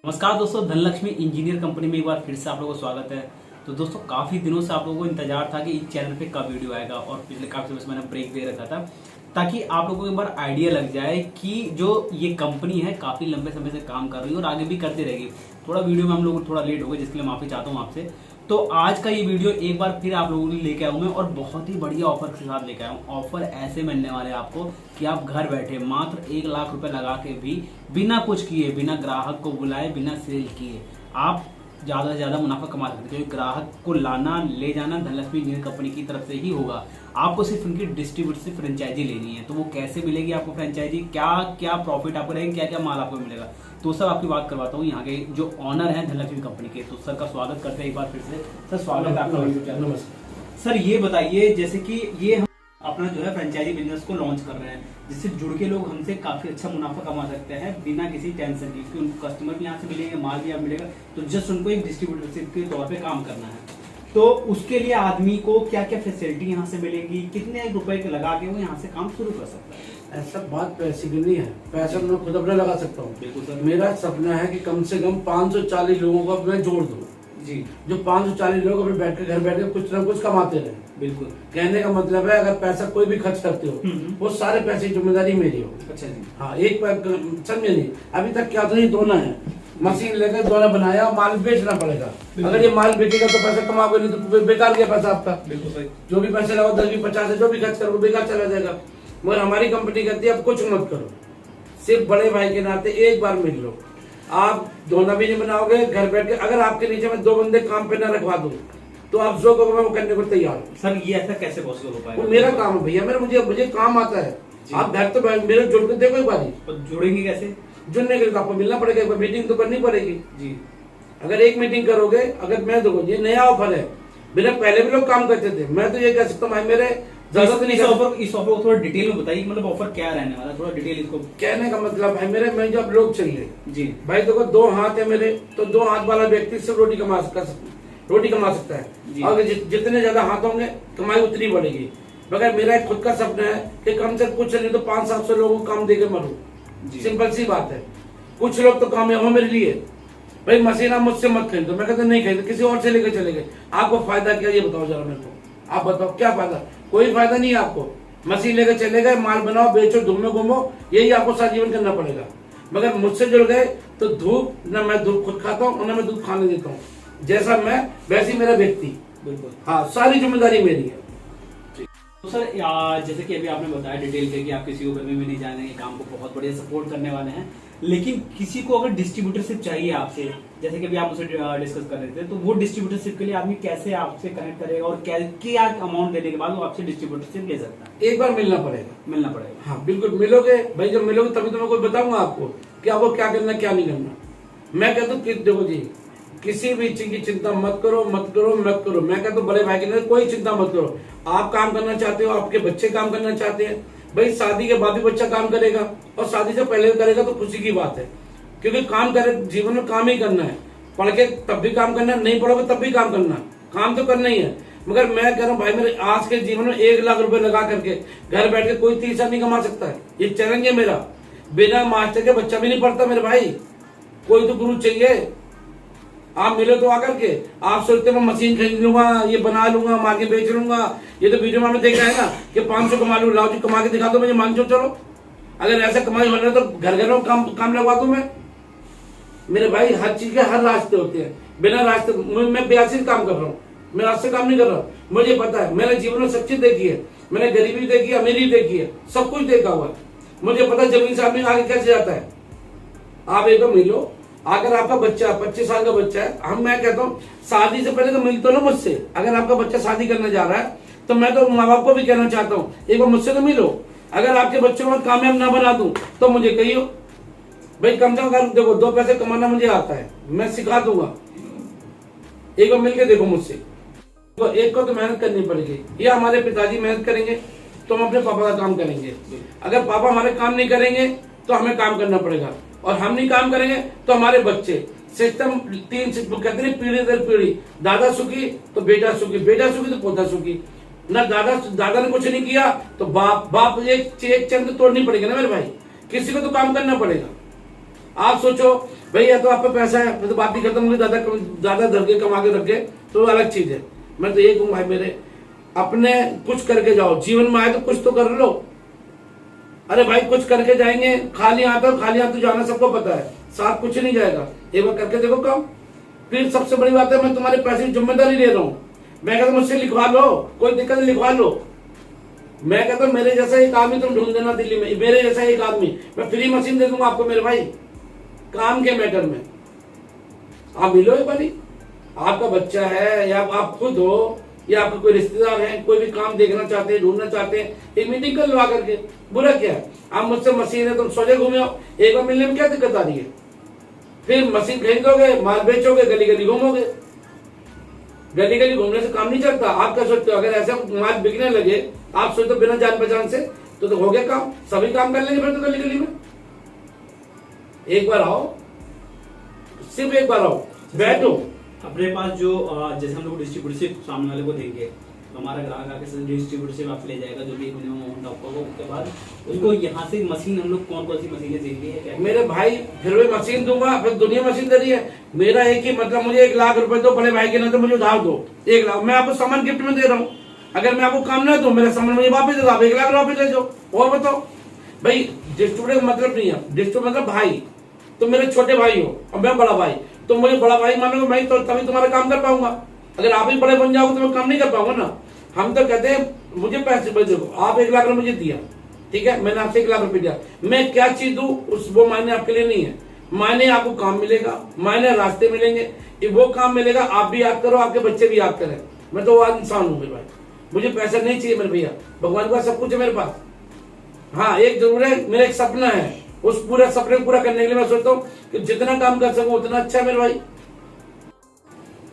नमस्कार दोस्तों, Dhanlaxmi engineer company में एक बार फिर से आप लोगों को स्वागत है। तो दोस्तों काफ़ी दिनों से आप लोगों को इंतजार था कि इस चैनल पे कब वीडियो आएगा और पिछले काफ़ी समय से मैंने ब्रेक दे रखा था ताकि आप लोगों को एक बार आइडिया लग जाए कि जो ये कंपनी है काफ़ी लंबे समय से काम कर रही है और आगे भी करती रहेगी। थोड़ा वीडियो में हम लोग थोड़ा लेट हो गए, जिसके लिए माफ़ी चाहता हूँ आपसे। तो आज का ये वीडियो एक बार फिर आप लोगों के लिए लेके आऊँ मैं और बहुत ही बढ़िया ऑफर के साथ लेके आया हूँ। ऑफर ऐसे मिलने वाले हैं आपको कि आप घर बैठे मात्र 1 लाख रुपए लगा के भी बिना कुछ किए, बिना ग्राहक को बुलाए, बिना सेल किए आप ज़्यादा से ज़्यादा मुनाफा कमा सकते हैं। क्योंकि ग्राहक को लाना ले जाना धनलक्ष्मी इंजीनियर कंपनी की तरफ से ही होगा। आपको सिर्फ उनकी डिस्ट्रीब्यूटर से फ्रेंचाइजी लेनी है। तो वो कैसे मिलेगी आपको फ्रेंचाइजी, क्या क्या प्रॉफिट आपको रहेगा, क्या क्या माल आपको मिलेगा, तो सर आपकी बात करवाता हूँ यहाँ के जो ऑनर हैं धनलक्ष्मी कंपनी के। तो सर का स्वागत करते हैं एक बार फिर से। सर स्वागत है आपका। नमस्कार सर, ये बताइए जैसे कि ये हम अपना जो है फ्रेंचाइजी बिजनेस को लॉन्च कर रहे हैं, जिससे जुड़ के लोग हमसे काफी अच्छा मुनाफा कमा सकते हैं बिना किसी टेंशन के, क्योंकि उनको कस्टमर भी यहाँ से मिलेंगे, माल भी यहाँ मिलेगा। तो जस्ट उनको एक डिस्ट्रीब्यूटरशिप के तौर पे काम करना है। तो उसके लिए आदमी को क्या क्या फैसिलिटी यहाँ से मिलेगी, कितने रुपए लगा के वो यहाँ से काम शुरू कर सकता है? ऐसा बात पैसे की नहीं है, पैसा मैं खुद अपना लगा सकता हूँ। बिल्कुल सर। मेरा सपना है कि कम से कम 540 लोगों को मैं जोड़ दूँ जी, जो 540 लोग अपने बैठ के घर बैठ के कुछ ना कुछ कमाते रहे। बिल्कुल। कहने का मतलब है अगर पैसा कोई भी खर्च करते हो वो सारे पैसे की जिम्मेदारी मेरी हो। अच्छा जी। हाँ, एक समझे नहीं, अभी तक क्या तो नहीं दोना है, मशीन लेकर दोना बनाया और माल बेचना पड़ेगा। अगर ये माल बेचेगा तो पैसा कमाओगे, नहीं तो बेकार गया पैसा आपका। बिल्कुल सही। जो भी पैसे लगाओ 10 भी 50 है, जो भी खर्च करो बेकार चला जाएगा। मगर हमारी कंपनी कहती है अब कुछ मत करो, सिर्फ बड़े भाई के नाते एक बार मिल लो। आप दोना भी नहीं बनाओगे घर बैठ के। अगर आपके नीचे में 2 बंदे काम पे न रखवा दूं तो आप जो कहो मैं वो करने को तैयार हूँ। सर ये ऐसा कैसे पॉसिबल हो पाएगा? वो मेरा काम है भैया, मुझे काम आता है। आप घर तो मेरे जुड़ के देखो एक बार। तो जुड़ेंगे कैसे? जुड़ने के लिए आपको मिलना पड़ेगा, एक बार मीटिंग तो करनी पड़ेगी जी। अगर एक मीटिंग करोगे, अगर मैं देखो ये नया ऑफर है, मेरे पहले भी लोग काम करते थे, मैं तो ये कह सकता हूँ भाई मेरे इस ऑफर को थोड़ा डिटेल में बताइए, मतलब ऑफर क्या रहने वाला है, थोड़ा डिटेल इसको। कहने का मतलब है मेरे में जब लोग चाहिए जी भाई, देखो 2 हाथ है मेरे, तो 2 हाथ वाला व्यक्ति सिर्फ रोटी कमा सकता है। और जितने ज्यादा हाथ होंगे कमाई उतनी बढ़ेगी। मगर मेरा एक खुद का सपना है कि कम से कुछ नहीं तो 500-700 लोगों को काम देकर मरूं। सिंपल सी बात है। कुछ लोग तो कामयाब हो मेरे लिए। भाई मशीन आप मुझसे मत खरीदो, मैं कहता नहीं खरीदो, किसी और से लेकर चले गए। आपको फायदा क्या, ये बताओ जरा मेरे को। आप बताओ क्या फायदा? कोई फायदा नहीं है आपको। मशीन लेकर चले गए, माल बनाओ, बेचो, धूप में घूमो, यही आपको सारा जीवन करना पड़ेगा। मगर मुझसे जुड़ गए तो धूप न मैं धूप खुद खाता हूँ न मैं दूध खाने देता हूँ। जैसा मैं वैसी मेरा व्यक्ति। बिल्कुल। हाँ, सारी जिम्मेदारी मेरी है। तो सर जैसे कि अभी आपने बताया डिटेल के कि आप किसी को कभी भी नहीं जानेंगे, काम को बहुत बढ़िया सपोर्ट करने वाले हैं। लेकिन किसी को अगर डिस्ट्रीब्यूटरशिप चाहिए आपसे, जैसे कि अभी आप उसे डिस्कस कर रहे थे, तो वो डिस्ट्रीब्यूटरशिप के लिए आदमी कैसे आपसे कनेक्ट करेगा और क्या अमाउंट देने के बाद वो आपसे डिस्ट्रीब्यूटरशिप ले सकता है? एक बार मिलना पड़ेगा। हाँ बिल्कुल, मिलोगे भाई। जब मिलोगे तभी तो मैं कोई बताऊंगा आपको कि आपको क्या करना क्या नहीं करना। मैं कहता हूँ देखो जी, किसी भी चीज की चिंता मत करो। मैं कहता हूँ बड़े भाई के लिए कोई चिंता मत करो। आप काम करना चाहते हो, आपके बच्चे काम करना चाहते हैं, भाई शादी के बाद भी बच्चा काम करेगा और शादी से पहले करेगा तो खुशी की बात है। क्योंकि काम करे, जीवन में काम ही करना है। पढ़ के तब भी काम करना है, नहीं पढ़ोगे तब भी काम करना है, काम तो करना ही है। मगर मैं कह रहा हूँ भाई, मेरे आज के जीवन में 1 लाख रुपए लगा करके घर बैठ के कोई 30 साल नहीं कमा सकता है। ये चैलेंज है मेरा। बिना मास्टर के बच्चा भी नहीं पढ़ता मेरे भाई। कोई तो गुरु चाहिए। आप मिले तो आकर के आप सोचते मैं मशीन खरीद लूंगा, ये बना लूंगा, मार के बेच लूंगा। ये तो वीडियो में हमने देखा है ना कि 500 कमा लूं, लाओ जी कमा के दिखा दो, मुझे मान चलो। अगर ऐसा कमाई हो रहा है तो घर घरों काम लगवा दूं मैं। मेरे भाई हर चीज के हर रास्ते होते हैं। बिना रास्ते मैं 82 काम कर रहा हूँ, मैं रास्ते काम नहीं कर रहा। मुझे पता है, मैंने जीवन में सब चीज देखी है। मैंने गरीबी देखी है, अमीरी देखी है, सब कुछ देखा हुआ है। मुझे पता है जमीन से आदमी आगे कैसे जाता है। आप एक बार मिलो। अगर आपका बच्चा 25 साल का बच्चा है, मैं कहता हूँ शादी से पहले तो मिल तो लो मुझसे। अगर आपका बच्चा शादी करने जा रहा है तो मैं तो माँ बाप को भी कहना चाहता हूँ एक बार मुझसे तो मिलो। अगर आपके बच्चों को कामयाब ना बना दूं तो मुझे कहियो भाई, कम से कम देखो 2 पैसे कमाना मुझे आता है, मैं सिखा दूंगा। एक बार मिलके देखो मुझसे। तो एक को तो मेहनत करनी पड़ेगी, या हमारे पिताजी मेहनत करेंगे तो हम अपने पापा का काम करेंगे। अगर पापा हमारे काम नहीं करेंगे तो हमें काम करना पड़ेगा, और हम नहीं काम करेंगे तो हमारे बच्चे। सिस्टम 3 कहते हैं पीढ़ी दर पीढ़ी। दादा सुखी तो बेटा सुखी, बेटा सुखी तो पोता सुखी। ना दादा ने कुछ नहीं किया तो बाप एक चंद तोड़नी पड़ेगी ना मेरे भाई। किसी को तो काम करना पड़ेगा। आप सोचो भाई, या तो आप पे पैसा है तो बात ही खत्म होगी, ज्यादा धर के कमा के रखे तो अलग चीज है। मैं तो ये कहूँ भाई मेरे, अपने कुछ करके जाओ, जीवन में आए तो कुछ तो कर लो। अरे भाई कुछ करके जाएंगे, खाली हाथ तो जाना सबको पता है, साथ कुछ नहीं जाएगा। एक बार करके देखो काम। फिर सबसे बड़ी बात है, मैं तुम्हारे पैसे की जिम्मेदारी ले रहा हूँ। मैं कहता हूँ मुझसे लिखवा लो, कोई दिक्कत नहीं, लिखवा लो। मैं कहता हूँ मेरे जैसा एक आदमी तुम ढूंढ देना दिल्ली में, मेरे जैसा एक आदमी, मैं फ्री मशीन दे दूंगा आपको मेरे भाई, काम के मैटर में। आप मिलो एक बारी, आपका बच्चा है या आप खुद हो या आपके कोई रिश्तेदार हैं, कोई भी काम देखना चाहते हैं, ढूंढना चाहते हैं, एक मीटिंग कर लो आकर के। बुरा क्या है, आप मुझसे मशीन है तुम सोचे घूमे आओ, एक बार मिलने में क्या दिक्कत आ रही है। फिर मशीन खरीदोगे, माल बेचोगे, गली गली घूमोगे। गली गली घूमने से काम नहीं चलता। आप क्या सोचते हो, अगर ऐसा माल बिकने लगे, आप सोचते बिना जान पहचान से, तो हो गया काम, सभी काम कर लेंगे फिर तो गली गली में। एक बार आओ, सिर्फ एक बार आओ, बैठो। अपने पास जो जैसे हम लोग डिस्ट्रीब्यूटरशिप सामने वाले को देंगे, तो हमारा ग्राहक आके डिस्ट्रीब्यूटरशिप आप ले जाएगा, जो भी मिनिमम अमाउंट आपको होगा, उसके बाद उसको यहाँ से मशीन, हम लोग कौन कौन सी मशीनें देंगे? मेरे भाई फिर भी मशीन दूंगा, फिर दुनिया मशीन दे रही है। मेरा एक ही मतलब, मुझे 1 लाख रुपए दो बड़े भाई के, ना तो मुझे उधार दो 1 लाख, मैं आपको सामान गिफ्ट में दे रहा हूँ। अगर मैं आपको काम ना दूं, मेरा सामान मुझे वापस दे दो, आप 1 लाख वापस ले जाओ। और बताओ भाई, डिस्ट्रीब्यूटर का मतलब नहीं है, डिस्ट्रीब्यूटर मतलब भाई, तुम मेरे छोटे भाई हो और मैं बड़ा भाई, तुम मुझे बड़ा भाई मानोगे, मैं तो तभी तुम्हारा काम कर पाऊंगा। अगर आप ही बड़े बन जाओगे तो मैं काम नहीं कर पाऊंगा ना। हम तो कहते हैं मुझे पैसे देखो, आप 1 लाख रुपए मुझे दिया, ठीक है, मैंने आपसे 1 लाख रुपए दिया, मैं क्या चीज दूं उस वो मायने आपके लिए नहीं है। मायने आपको काम मिलेगा, मायने रास्ते मिलेंगे, वो काम मिलेगा, आप भी याद करो, आपके बच्चे भी याद करें। मैं तो वो इंसान हूँ मेरे भाई, मुझे पैसा नहीं चाहिए मेरे भैया, भगवान का सब कुछ है मेरे पास। हाँ एक जरूर है, मेरा एक सपना है, उस पूरे सपने को पूरा करने के लिए मैं सोचता हूँ कि जितना काम कर सकूं उतना अच्छा है मेरे भाई।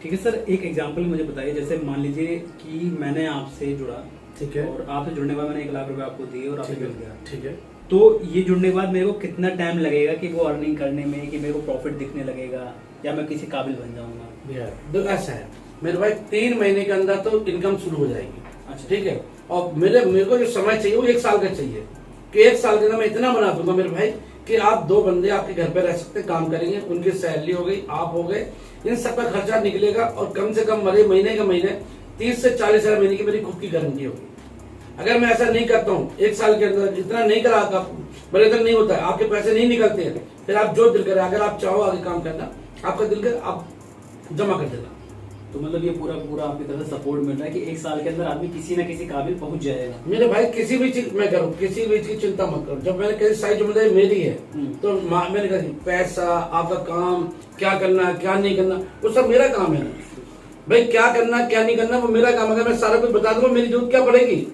ठीक है सर, एक एग्जांपल मुझे बताइए, जैसे मान लीजिए कि मैंने आपसे जुड़ा, ठीक है, और आपसे जुड़ने के बाद मैंने 1 लाख रुपए आपको दिए और आपसे जुड़ गया, ठीक है, तो ये जुड़ने के बाद मेरे को कितना टाइम लगेगा कि वो अर्निंग करने में, कि मेरे को प्रॉफिट दिखने लगेगा या मैं किसी काबिल बन जाऊंगा? तो ऐसा है मेरे भाई, 3 महीने के अंदर तो इनकम शुरू हो जाएगी। अच्छा, ठीक है, और मेरे को जो समय चाहिए वो 1 साल का चाहिए, कि 1 साल के अंदर मैं इतना बना दूंगा मेरे भाई कि आप 2 बंदे आपके घर पे रह सकते, काम करेंगे, उनकी सैलरी हो गई, आप हो गए, इन सबका खर्चा निकलेगा, और कम से कम महीने के महीने 30 से 40 हजार महीने की मेरी खुद की गारंटी होगी। अगर मैं ऐसा नहीं करता हूँ 1 साल के अंदर, इतना नहीं करा, बड़े तक नहीं होता है, आपके पैसे नहीं निकलते हैं, फिर आप जो दिल करे, अगर आप चाहो आगे काम करना, आपका दिल करे, आप जमा कर देना। तो मतलब ये पूरा पूरा आपकी तरफ से सपोर्ट मिल रहा है कि 1 साल के अंदर आदमी किसी न किसी काबिल पहुंच जाएगा। मेरे भाई किसी भी चीज मैं करूँ, किसी भी चीज की चिंता मत करो। जब मैंने कही सारी जिम्मेदारी मेरी है, तो मैंने कहा पैसा, आपका काम, क्या करना क्या नहीं करना, वो सब मेरा काम है भाई। क्या करना क्या नहीं करना वो मेरा काम। अगर मैं सारा कुछ बता दूंगा मेरी जरूरत क्या पड़ेगी।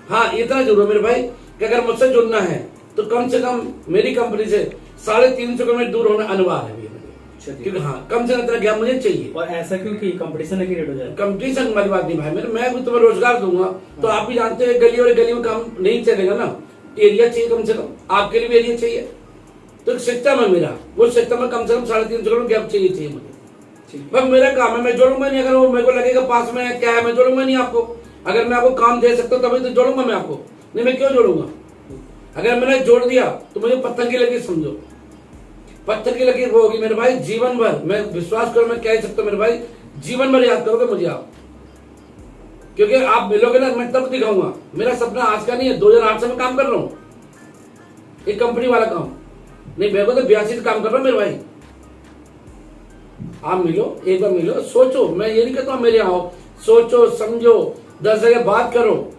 हाँ इतना जरूर है मेरे भाई कि अगर मुझसे जुड़ना है तो कम से कम मेरी कंपनी से 350 किलोमीटर दूर होना अनिवार्य है, क्योंकि हाँ कम से कम इतना ज्ञान मुझे चाहिए। और ऐसा क्योंकि कंपटीशन क्रिएट हो जाए। कंपटीशन वाली बात नहीं भाई, मैं भी तुम्हें रोजगार दूंगा, तो आप भी जानते हैं गली और गली में काम नहीं चलेगा ना, एरिया चाहिए कम से कम, आपके लिए भी एरिया चाहिए। तो एक सिस्टम है मेरा, वो सिस्टम में कम से कम 350 किलोमीटर गैप चाहिए मुझे। बस मेरा काम है, मैं जोड़ूंगा नहीं। अगर वो मेरे को लगेगा पास में क्या है, मैं जोड़ूंगा नहीं आपको। अगर मैं आपको काम दे सकता हूँ तभी तो जोड़ूंगा मैं आपको, नहीं मैं क्यों जोड़ूंगा। अगर मैंने जोड़ दिया तो मुझे पत्थर की लकीर समझो, पत्थर की लकीर वो होगी मेरे भाई जीवन भर। मैं विश्वास करो, मैं कह सकता हूँ मेरे भाई, जीवन भर याद करोगे मुझे आप, क्योंकि आप मिलोगे ना, मैं तब दिखाऊंगा। मेरा सपना आज का नहीं है, 2008 से मैं काम कर रहा हूँ, एक कंपनी वाला काम नहीं, मेरे को तो 82 से काम कर रहा हूँ मेरे भाई। आप मिलो, एक बार मिलो, सोचो। मैं ये नहीं कहता हूँ मेरे यहाँ आओ, सोचो समझो, 10 जगह बात करो,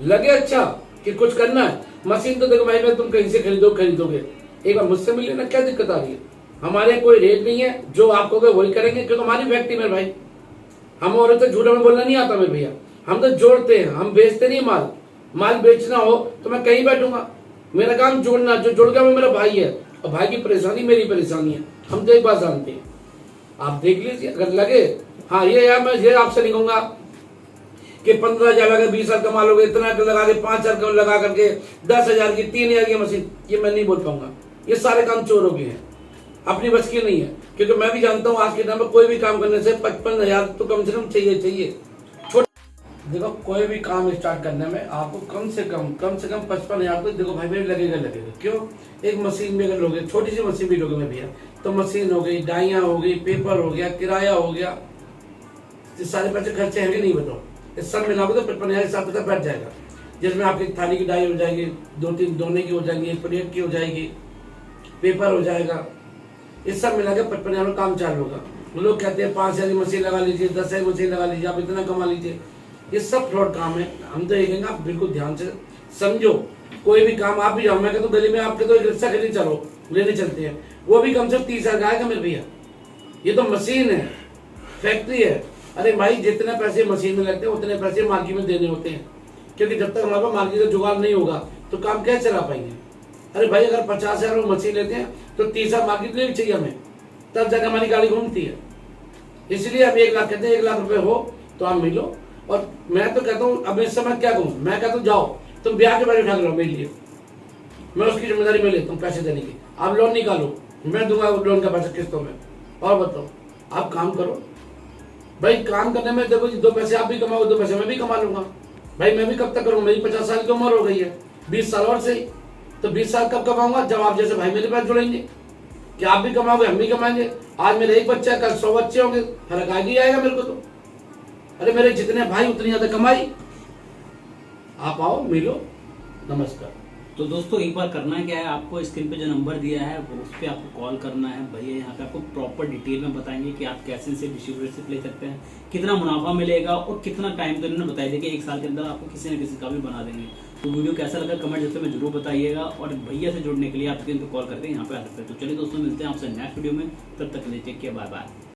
लगे अच्छा कि कुछ करना है। मशीन तो देखो भाई, मैं तुम कहीं से खरीदोगे, एक बार मुझसे मिल लेना, क्या दिक्कत आ रही है। हमारे कोई रेट नहीं है, जो आप कहोगे वही करेंगे, क्योंकि हमारी फैक्ट्री मेरे भाई। हम और तो झूठा में बोलना नहीं आता मेरे भैया, हम तो जोड़ते हैं, हम बेचते नहीं माल। माल बेचना हो तो मैं कहीं बैठूंगा, मेरा काम जोड़ना, जो जुड़ गया वो मेरा भाई है, और भाई की परेशानी मेरी परेशानी है। हम तो एक बात जानते हैं, आप देख लीजिए, अगर लगे हाँ ये यार, मैं ये आपसे नहीं कहूंगा कि 15,000 लगा 20,000 कमा लोगे, इतना लगा के 5,000 लगा करके 10,000 की 3,000 की मशीन, ये मैं नहीं बोल पाऊंगा। ये सारे काम चोरों के हैं, अपनी बस की नहीं है। क्योंकि मैं भी जानता हूँ आज के टाइम में कोई भी काम करने से 55,000 तो कम से कम चाहिए। देखो कोई भी काम स्टार्ट करने में आपको कम से कम 55,000 तो देखो भाई लगेगा। क्यों? एक मशीन में अगर लोगे, छोटी सी मशीन भी लोगे भैया, तो मशीन हो गई, डाइयाँ हो गई, पेपर हो गया, किराया हो गया, ये सारे पैसे खर्चे हैं कि नहीं बताओ? इस सब मिलाओगे तो 55,000 तक बैठ जाएगा, जिसमें आपकी थाली की डाई हो जाएगी, 2-3 दोने की हो जाएंगी, 1 प्लेट की हो जाएगी, पेपर हो जाएगा, इस सब मिला के 55,000 में काम चालू होगा। लोग कहते हैं 5,000 की मशीन लगा लीजिए, 10,000 की मशीन लगा लीजिए, आप इतना कमा लीजिए। ये सब फ्रॉड काम है। हम तो ये कहेंगे आप बिल्कुल ध्यान से समझो। कोई भी काम आप भी जाओ, मैं कहता हूँ गली में आपके तो एक रिक्शा खरीद चलो, लेने चलते हैं, वो भी कम से कम 30,000 का आएगा मेरे भैया। ये तो मशीन है, फैक्ट्री है। अरे भाई जितने पैसे मशीन में लगते हैं उतने पैसे मार्केट में देने होते हैं, क्योंकि जब तक हमारे पास मार्केट का जुगाड़ नहीं होगा तो काम कैसे चला पाएंगे। अरे भाई अगर 50,000 में मशीन लेते हैं तो 30,000 मार्केट लेनी चाहिए हमें, तब जाकर हमारी गाड़ी घूमती है। इसलिए अब 1 लाख कहते हैं, 1 लाख रुपए हो तो आप मिलो। और मैं तो कहता हूँ अब इस समय क्या कहूँ, मैं कहता हूँ जाओ तुम ब्याह के बारे में उठा लो मेरे लिए, मैं उसकी जिम्मेदारी में लेता हूँ पैसे देने की। आप लोन निकालो, मैं दूंगा लोन का पैसा किस्तों में। और बताओ, आप काम करो भाई। काम करने में देखो 2 पैसे आप भी कमाओगे, 2 पैसे मैं भी कमा लूंगा। भाई मैं भी कब तक करूँगा, मेरी 50 साल की उम्र हो गई है, 20 साल और सही, तो 20 साल कब कमाऊंगा? जब आप जैसे भाई मेरे पास जुड़ेंगे। क्या आप भी कमाओगे, हम भी कमाएंगे। आज मेरे 1 बच्चा, कल 100 बच्चे होंगे, फर्क आ ही आएगा मेरे को तो। अरे मेरे जितने भाई उतनी ज्यादा कमाई। आप आओ, मिलो, नमस्कार। तो दोस्तों एक बार करना क्या है, आपको स्क्रीन पे जो नंबर दिया है वो उस पर आपको कॉल करना है। भैया यहाँ पे आपको प्रॉपर डिटेल में बताएंगे कि आप कैसे इनसे डिस्ट्रीब्यूटरशिप ले सकते हैं, कितना मुनाफा मिलेगा और कितना टाइम। तो इन्होंने बताया कि 1 साल के अंदर आपको किसी न किसी का भी बना देंगे। तो वीडियो कैसा लगा कमेंट सेक्शन में जरूर बताइएगा। और भैया से जुड़ने के लिए आप स्क्रीन पर कॉल करके यहाँ पे आ सकते हैं। तो चलिए दोस्तों, मिलते हैं आपसे नेक्स्ट वीडियो में, तब तक के लिए टेक केयर, बाय बाय।